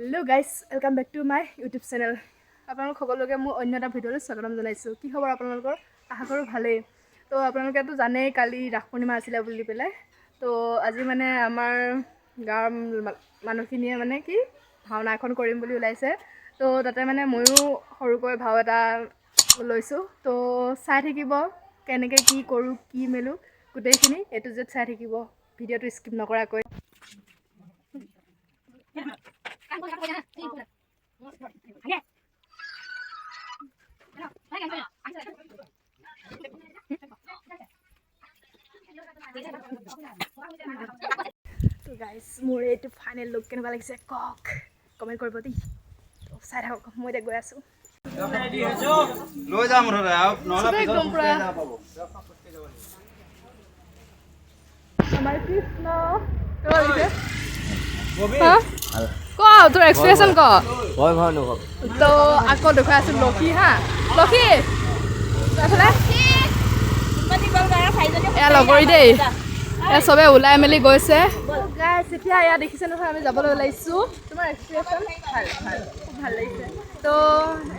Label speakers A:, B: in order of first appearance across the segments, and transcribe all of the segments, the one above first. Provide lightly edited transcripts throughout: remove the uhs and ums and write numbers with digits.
A: Hello guys, welcome back to my YouTube channel. আপোনালোক সকলোকে মই অন্য এটা ভিডিঅ'লৈ স্বাগতম জনাইছোঁ। কি খবৰ আপোনালোকৰ? আশা কৰোঁ ভালেই। তো আপোনালোকেতো জানেই কালি ৰাস পূৰ্ণিমা আছিলে বুলি পেলাই। তো আজি মানে আমাৰ গাঁৱৰ মানুহখিনিয়ে মানে কি ভাওনা এখন কৰিম বুলি ওলাইছে। তো তাতে মানে ময়ো সৰুকৈ ভাও এটা লৈছোঁ। তো চাই থাকিব কেনেকৈ কি কৰোঁ কি মেলোঁ গোটেইখিনি A to Z চাই থাকিব ভিডিঅ'টো স্কিপ নকৰাকৈ। তো গাইজ মোৰ এইটো ফাইনেল লুক কেনেকুৱা লাগিছে কওক কমেণ্ট কৰিব দেই। চাই থাকক মই এতিয়া গৈ আছোঁ। আমাৰ কৃষ্ণ ক তোৰ এক্সপ্ৰেশ্যন ক তো আকৌ দেখুৱাই আছোঁ লক্ষী হা লক্ষী এয়া লগৰী দেই এয়া চবে ওলাই মেলি গৈছে। এতিয়া এয়া দেখিছে নহয় আমি যাবলৈ ওলাইছোঁ। তোমাৰ এক্সপ্ৰেশ্যন খুব ভাল লাগিছে। তো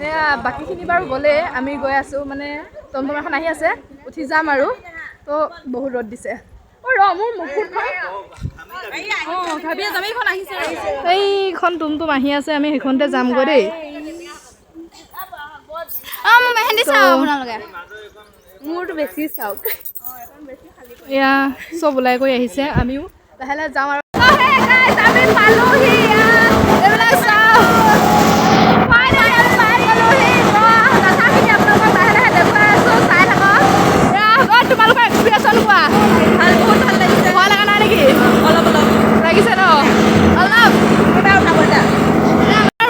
A: এয়া বাকীখিনি বাৰু গ'লে আমি গৈ আছোঁ মানে টমটম এখন আহি আছে উঠি যাম আৰু। তো বহুত ৰ'দ দিছে। মোৰ মুখখন এইখন টুমটুম আহি আছে আমি সেইখনতে যামগৈ দেই। মোৰতো বেছি চাওক এয়া চব ওলাই কৰি আহিছে আমিও লাহে লাহে যাওঁ আৰু তোমালোকৰ এক্সপিৰিয়েঞ্চন কোৱা? বহুত ভাল লাগিছে। ভয় লগা নাই নেকি? অলপ অলপ লাগিছে ন? অলপ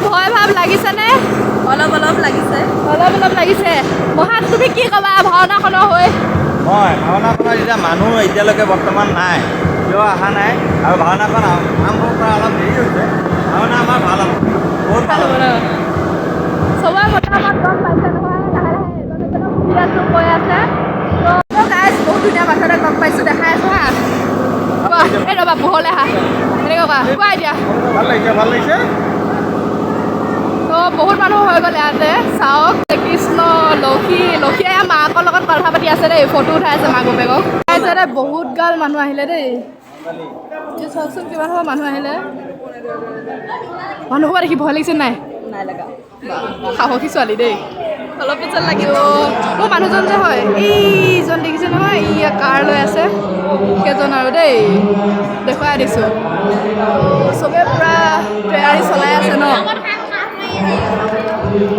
A: ভয় ভাৱ লাগিছেনে? অলপ অলপ লাগিছে। অলপ অলপ লাগিছে। মহাত তুমি কি ক'বা ভাওনাখনৰ হৈ?
B: মই ভাওনাখনৰ এতিয়া মানুহ এতিয়ালৈকে বৰ্তমান নাই কিয় অহা নাই আৰু ভাওনাখন আৰম্ভ কৰা অলপ দেৰি হৈছে। ভাওনা আমাৰ ভাল হ'ব বহুত ভাল হ'ব।
A: চবৰে মতামত গম পাইছে নহয় লাহে লাহে এজন এজনক সুধি আছোঁ কৈ আছে। তো গাইজ বহুত ধুনীয়া মানুহ এটা গম পাইছোঁ দেখাই আছোঁ হা কোৱা এই ৰ'বা পোহৰলৈ আহা এনেকৈ কোৱা এতিয়া
B: ভাল লাগিছে ভাল লাগিছে।
A: তো বহুত মানুহ হৈ গ'ল ইয়াতে চাওক কৃষ্ণ লক্ষীয়ে মাকৰ লগত কথা পাতি আছে দেই ফটো উঠাই আছে মাক বাপেকক। তাৰপিছতে বহুত গাল মানুহ আহিলে দেই চাওকচোন কিমান সময় মানুহ আহিলে। মানুহ দেখি ভয় লাগিছে নাই? নাই লগা সাহসী ছোৱালী দেই অলপ পিছত লাগিব। মোৰ মানুহজন যে হয় এইজন দেখিছে নহয় ই কাৰ লৈ আছে সেইজন আৰু দেই দেখুৱাই দিছোঁ। চবে পূৰা তৈয়াৰী চলাই আছে ন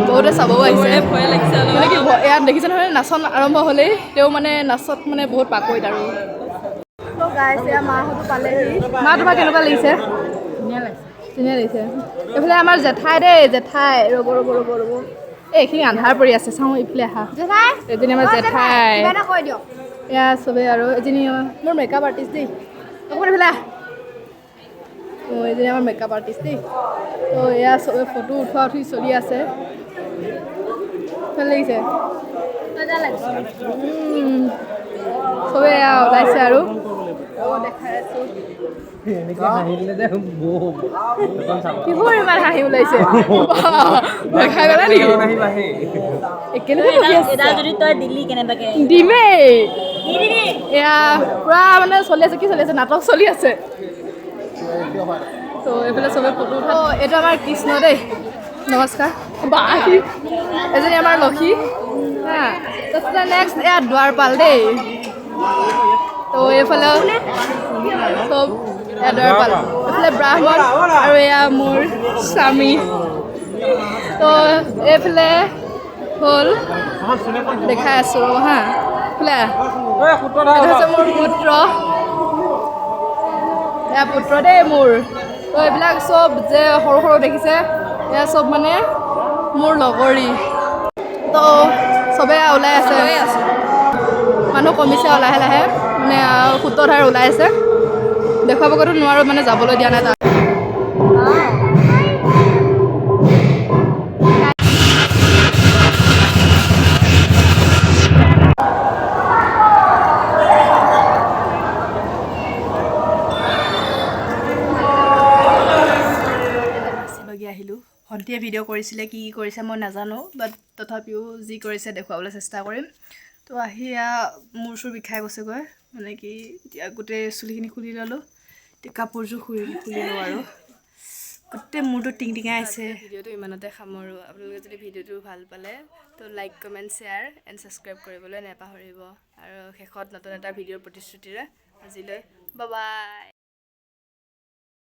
A: বহুতে চাবও আহিছে। ভয় লাগিছে মানে কি ইয়াত দেখিছে নহয় নাচন আৰম্ভ হ'লেই তেওঁ মানে নাচত মানে বহুত পাকৈত আৰু। গাইছে এয়া মাহঁতো পালেহি। মা তোমাৰ কেনেকুৱা লাগিছে? ধুনীয়া লাগিছে। এইফালে আমাৰ জেঠাই দেই জেঠাই ৰ'ব এইখিনি আন্ধাৰ পৰি আছে চাওঁ এইফালে আহা এজনী আমাৰ জেঠাই এয়া চবেই আৰু এজনী মোৰ মেকআপ আৰ্টিষ্ট দেই অকণমান এইফালে আহ। এজনী আমাৰ মেকআপ আৰ্টিষ্ট দেই। তো এয়া চবে ফটো উঠি চলি আছে। ভাল লাগিছে চবে এয়া ওলাইছে আৰু দেখাই আছোঁ। কিহৰ ইমান হাঁহি ওলাইছে দেখাই গ'লা নেকি? দিমেই এয়া পূৰা মানে চলি আছে কি চলি আছে নাটক চলি আছে। তো এইফালে চবে ফটো উঠা এইটো আমাৰ কৃষ্ণ দেই নমস্কাৰ বা এজনী আমাৰ লক্ষী হা। তাৰপিছতে নেক্সট এয়া দুৱাৰপাল দেই। তো এইফালেও চব এয়া দুৱাৰপাল এইফালে ব্ৰাহ্মণ আৰু এয়া মোৰ স্বামী। তো এইফালে হ'ল দেখাই আছোঁ ৰ'ব হা এইফালে এইটো হৈছে মোৰ পুত্ৰ এয়া পুত্ৰ দেই মোৰ। তো এইবিলাক চব যে সৰু সৰু দেখিছে এয়া চব মানে মোৰ লগৰী। তো চবে ওলাই আছে মানুহ কমিছে লাহে লাহে মানে সূত্ৰধাৰ ওলাই আছে দেখুৱাবগৈতো নোৱাৰোঁ মানে যাবলৈ দিয়া নাই তাত। আহিলোঁ ভণ্টিয়ে ভিডিঅ' কৰিছিলে কি কৰিছে মই নাজানো বাট তথাপিও যি কৰিছে দেখুৱাবলৈ চেষ্টা কৰিম তো আহি মূৰ চুৰ বিষাই গৈছেগৈ মানে কি এতিয়া গোটেই চুলিখিনি খুলি ল'লোঁ এতিয়া কাপোৰযোৰ খুলিলোঁ আৰু গোটেই মূৰটো টিংটিঙাই আছে ভিডিঅ'টো ইমানতে সামৰোঁ আপোনালোকে যদি ভিডিঅ'টো ভাল পালে তো like comment share and subscribe কৰিবলৈ নাপাহৰিব আৰু শেষত নতুন এটা ভিডিঅ'ৰ প্ৰতিশ্ৰুতিৰে আজিলৈ বাই বাই